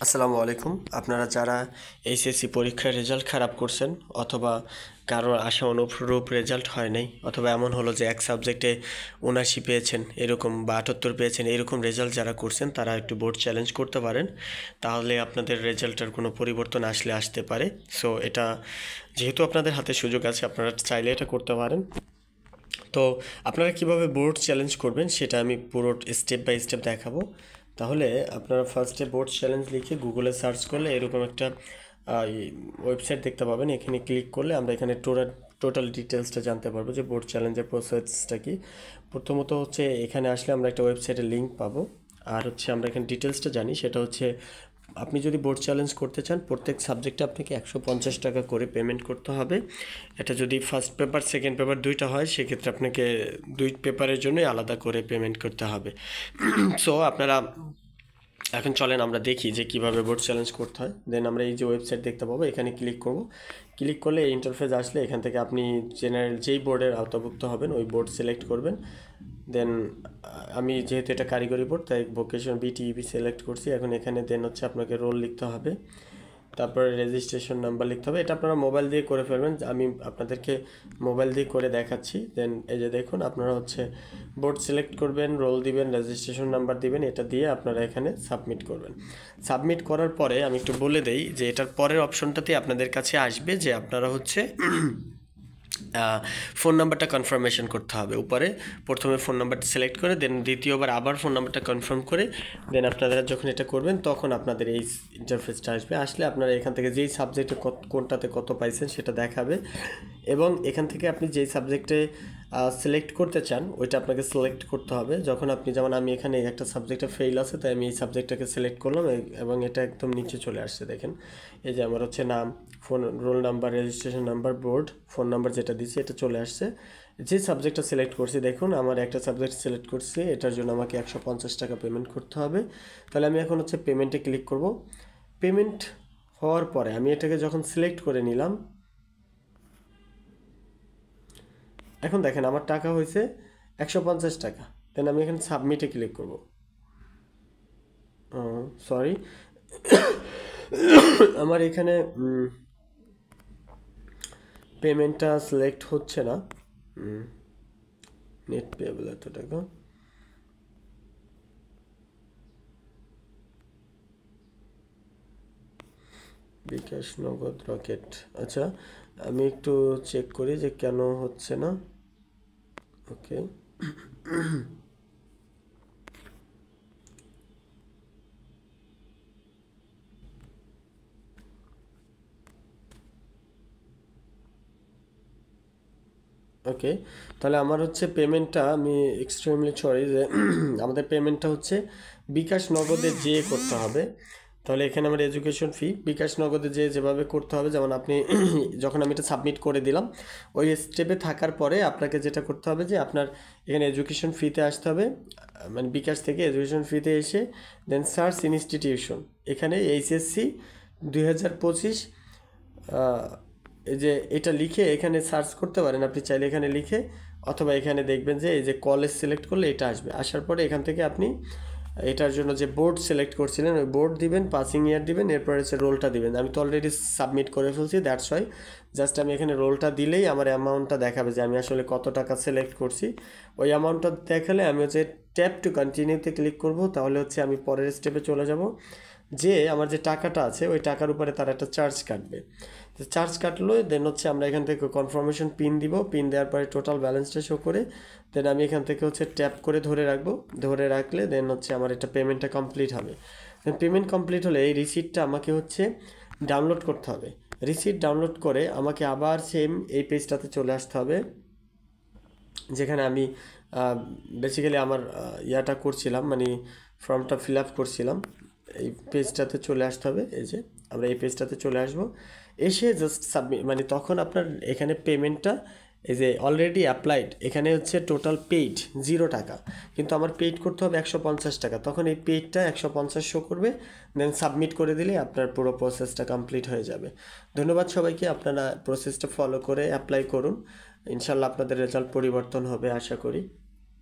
আসসালামু আলাইকুম। আপনারা যারা এইচএসসি পরীক্ষার রেজাল্ট খারাপ করছেন অথবা কারোর আশা অনুরূপ রেজাল্ট হয় নাই অথবা এমন হলো যে এক সাবজেক্টে ৭৯ পেয়েছেন এরকম বা ৭৮ পেয়েছেন এরকম রেজাল্ট যারা করছেন তারা একটু বোর্ড চ্যালেঞ্জ করতে পারেন, তাহলে আপনাদের রেজাল্টের কোনো পরিবর্তন আসতে পারে। সো এটা যেহেতু আপনাদের হাতে সুযোগ আছে, আপনারা চাইলে এটা করতে পারেন। তো আপনারা কিভাবে বোর্ড চ্যালেঞ্জ করবেন সেটা আমি পুরো স্টেপ বাই স্টেপ দেখাবো। তাহলে আপনারা ফার্স্টে বোর্ড চ্যালেঞ্জ লিখে গুগলে সার্চ করলে এরকম একটা ওয়েবসাইট দেখতে পাবেন। এখানে ক্লিক করলে আমরা এখানে টোটাল ডিটেলসটা জানতে পারবো যে বোর্ড চ্যালেঞ্জের প্রসেসটা কি। প্রথমত হচ্ছে এখানে আসলে আমরা একটা ওয়েবসাইটের লিঙ্ক পাবো, আর হচ্ছে আমরা এখানে ডিটেলসটা জানি। সেটা হচ্ছে আপনি যদি বোর্ড চ্যালেঞ্জ করতে চান প্রত্যেক সাবজেক্টে আপনাকে ১৫০ টাকা করে পেমেন্ট করতে হবে। এটা যদি ফার্স্ট পেপার সেকেন্ড পেপার দুইটা হয় সেক্ষেত্রে আপনাকে দুই পেপারের জন্যই আলাদা করে পেমেন্ট করতে হবে। সো আপনারা এখন চলেন আমরা দেখি যে কিভাবে বোর্ড চ্যালেঞ্জ করতে হয়। দেন আমরা এই যে ওয়েবসাইট দেখতে পাবো, এখানে ক্লিক করব। ক্লিক করলে এই ইন্টারফেস আসলে এখান থেকে আপনি জেনারেল যেই বোর্ডের আওতাভুক্ত হবেন ওই বোর্ড সিলেক্ট করবেন। দেন আমি যেহেতু এটা কারিগরি বোর্ড তাই ভোকেশন বিটিইবি সিলেক্ট করছি। এখন এখানে দেন হচ্ছে আপনাকে রোল লিখতে হবে, তারপরে রেজিস্ট্রেশন নাম্বার লিখতে হবে। এটা আপনারা মোবাইল দিয়ে করে ফেলবেন, আমি আপনাদেরকে মোবাইল দিয়ে করে দেখাচ্ছি। দেন এই যে দেখুন, আপনারা হচ্ছে বোর্ড সিলেক্ট করবেন, রোল দিবেন, রেজিস্ট্রেশন নাম্বার দিবেন, এটা দিয়ে আপনারা এখানে সাবমিট করবেন। সাবমিট করার পরে আমি একটু বলে দেই যে এটার পরের অপশনটাতে আপনাদের কাছে আসবে যে আপনারা হচ্ছে ফোন নাম্বারটা কনফার্মেশন করতে হবে। উপরে প্রথমে ফোন নাম্বারটা সিলেক্ট করে দেন দ্বিতীয়বার আবার ফোন নাম্বারটা কনফার্ম করে দেন আপনারা যখন এটা করবেন তখন আপনাদের এই ইন্টারফেসটা আসলে আপনারা এখান থেকে যেই সাবজেক্টে কোনটাতে কত পাইছেন সেটা দেখাবে, এবং এখান থেকে আপনি যেই সাবজেক্টে সিলেক্ট করতে চান ওইটা আপনাকে সিলেক্ট করতে হবে। যখন আপনি যেমন আমি এখানে একটা সাবজেক্টে ফেল আছে তাই আমি এই সাবজেক্টটাকে সিলেক্ট করলাম এবং এটা একদম নিচে চলে আসছে। দেখেন এই যে আমার হচ্ছে নাম, phone, roll number, registration number, board, phone number যেটা দিচ্ছি এটা চলে আসছে। যে সাবজেক্টটা সিলেক্ট করছি দেখুন আমার একটা সাবজেক্ট সিলেক্ট করছি, এটার জন্য আমাকে ১৫০ টাকা পেমেন্ট করতে হবে। তাহলে আমি এখন হচ্ছে পেমেন্টে ক্লিক করব। পেমেন্ট হওয়ার পরে আমি এটাকে যখন সিলেক্ট করে নিলাম, এখন দেখেন আমার টাকা হয়েছে ১৫০ টাকা। দেন আমি এখানে সাবমিটে ক্লিক করব। সরি, আমার এখানে পেমেন্টটা সিলেক্ট হচ্ছে না। নেট পেয়েবল এত টাকা, বিকাশ, নগদ, রকেট। আচ্ছা আমি একটু চেক করি যে কেন হচ্ছে না। ওকে, ওকে, তাহলে আমার হচ্ছে পেমেন্টটা, আমি এক্সট্রিমলি সরি যে আমাদের পেমেন্টটা হচ্ছে বিকাশ নগদে যেয়ে করতে হবে। তাহলে এখানে আমার এডুকেশন ফি বিকাশ নগদে যেভাবে করতে হবে, যেমন আপনি যখন আমি এটা সাবমিট করে দিলাম ওই স্টেপে থাকার পরে আপনাকে যেটা করতে হবে যে আপনার এখানে এডুকেশন ফিতে আসতে হবে, মানে বিকাশ থেকে এডুকেশন ফিতে এসে দেন সার্চ ইনস্টিটিউশন, এখানে এইচএসসি ২০২৫ এই যে এটা লিখে এখানে সার্চ করতে পারেন আপনি চাইলে এখানে লিখে, অথবা এখানে দেখবেন যে এই যে কলেজ সিলেক্ট করলে এটা আসবে। আসার পরে এখান থেকে আপনি এটার জন্য যে বোর্ড সিলেক্ট করছিলেন ওই বোর্ড দিবেন, পাসিং ইয়ার দিবেন, এরপরে হচ্ছে রোলটা দিবেন। আমি তো অলরেডি সাবমিট করে ফেলছি, দ্যাটস ওয়াই জাস্ট আমি এখানে রোলটা দিলেই আমার অ্যামাউন্টটা দেখাবে যে আমি আসলে কত টাকা সিলেক্ট করছি। ওই অ্যামাউন্টটা দেখালে আমি হচ্ছে ট্যাপ টু কন্টিনিউতে ক্লিক করব, তাহলে হচ্ছে আমি পরের স্টেপে চলে যাব। যে আমার যে টাকাটা আছে ওই টাকার উপরে তারা একটা চার্জ কাটবে। চার্জ কাটলো দেন হচ্ছে আমরা এখান থেকে কনফার্মেশন পিন দিব, পিন দেওয়ার পরে টোটাল ব্যালেন্সটা শো করে দেন আমি এখান থেকে হচ্ছে ট্যাপ করে ধরে রাখবো। ধরে রাখলে দেন হচ্ছে আমার এটা পেমেন্টটা কমপ্লিট হবে। দেন পেমেন্ট কমপ্লিট হলে এই রিসিপ্টটা আমাকে হচ্ছে ডাউনলোড করতে হবে। রিসিপ্ট ডাউনলোড করে আমাকে আবার সেম এই পেজটাতে চলে আসতে হবে যেখানে আমি বেসিক্যালি আমার ইয়াটা করছিলাম, মানে ফর্মটা ফিল আপ করছিলাম। এই পেজটাতে চলে আসতে হবে, এই যে আমরা এই পেজটাতে চলে আসব। এসে জাস্ট সাবমিট, মানে তখন আপনার এখানে পেমেন্টটা এই যে অলরেডি অ্যাপ্লাইড, এখানে হচ্ছে টোটাল পেইড 0 টাকা, কিন্তু আমার পেইড করতে হবে ১৫০ টাকা। তখন এই পেইডটা ১৫০ শো করবে, দেন সাবমিট করে দিলে আপনার পুরো প্রসেসটা কমপ্লিট হয়ে যাবে। ধন্যবাদ সবাইকে, আপনারা প্রসেসটা ফলো করে অ্যাপ্লাই করুন, ইনশাল্লাহ আপনাদের রেজাল্ট পরিবর্তন হবে আশা করি।